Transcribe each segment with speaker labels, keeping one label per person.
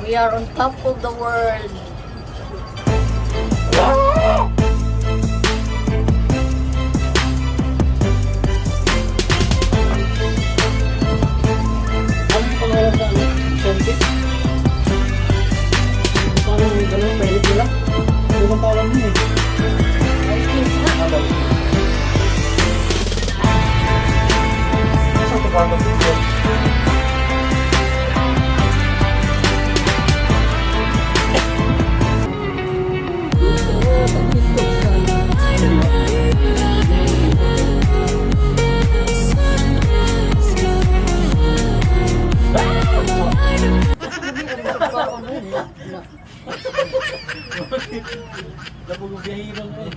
Speaker 1: We are on top of the world.
Speaker 2: Ano yung pangalan sa ano? Sente? Paano yung gano'n? Pailit nila? Ano bang tawag nun eh?
Speaker 1: Vikings na.
Speaker 2: Vikings. Saan ito ba ito? Napag-biyahiro ka eh.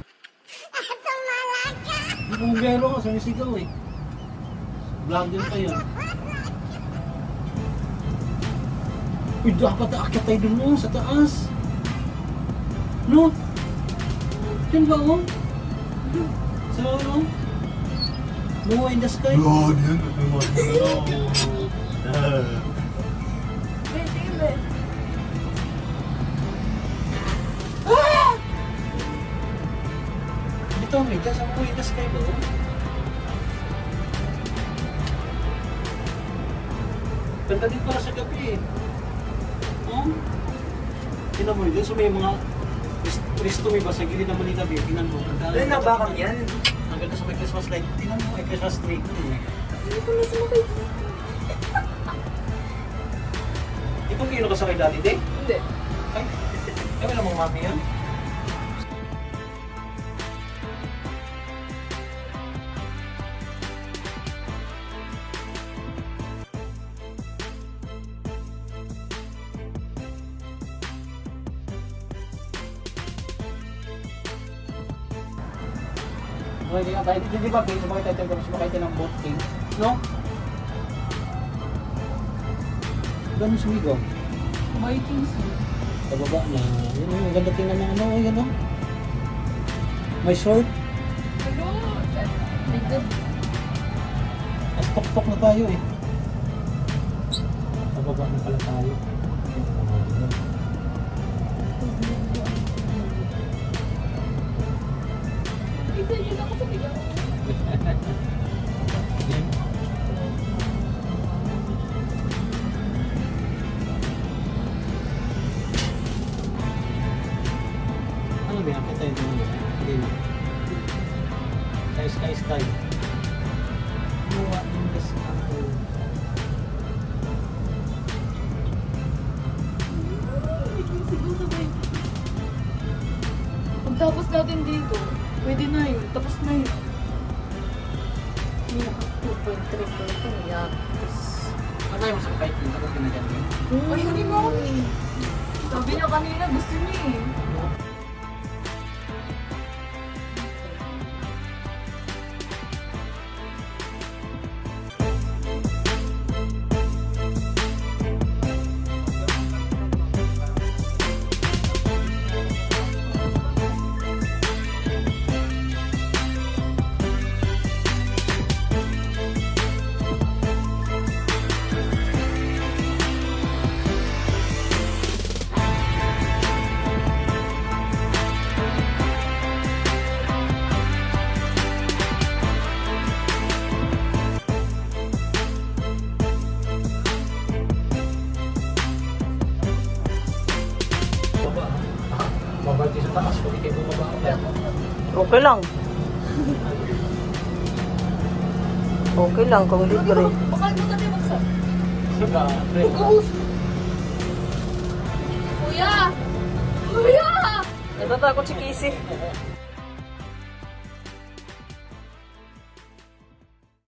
Speaker 2: Napag-biyahiro ka, sumisigaw eh. Vlogger pa yun. Uy, dapat aakyat tayo dun mo, sa taas. No? Yun ba oh? Sa ano? No in the sky?
Speaker 3: God, yan.
Speaker 2: Dito, may dyan sa Moon in the sky ba oh? Ganda din pala sa gabi eh. Oh? Tingnan mo yun, so may mga Cristo may ba sa gilid ng Manila Bay, tingnan mo.
Speaker 4: Ay, nabakang yan.
Speaker 2: Ang ganda sa may Christmas light, tingnan mo may Christmas tree.
Speaker 1: Hindi ko na sumakay.
Speaker 2: Di ba kayo nakasakay dati, de?
Speaker 1: Hindi.
Speaker 2: Ay, kami lang mga mami yan. Okay, tayo di ba kayo sumakay tayo tapos sumakay tayo ng boat king? No? Gano'n sumigaw?
Speaker 1: Vikings.
Speaker 2: Sa baba na, yun yung ganda tingnan ng ano, yun o. May short,
Speaker 1: Hello. May good.
Speaker 2: at tok-tok na tayo eh. Sa baba na pala tayo.
Speaker 1: Isa yun ako sa bigaw.
Speaker 2: Ano ba yan? Kita yung tingnan mo. Hindi. Sky. Luwa in the sky.
Speaker 1: Siguro sabay. Pagtapos natin dito, pwede na yun. Tapos na yun. May 2.3 ko ito. Yakis.
Speaker 2: Ano tayo masakay? Hindi ko pinagyan yun.
Speaker 1: Ay, hindi mo. Sabi niya kanina, gusto niya eh.
Speaker 2: Mabalti sa taas, pwede kayo bumaba agad.
Speaker 4: Okay lang. Okay lang kung libre.
Speaker 1: Baka mo tayo magsak.
Speaker 2: Saka,
Speaker 1: Pag-uus. Kuya! Kuya!
Speaker 4: Natatakot si Casey.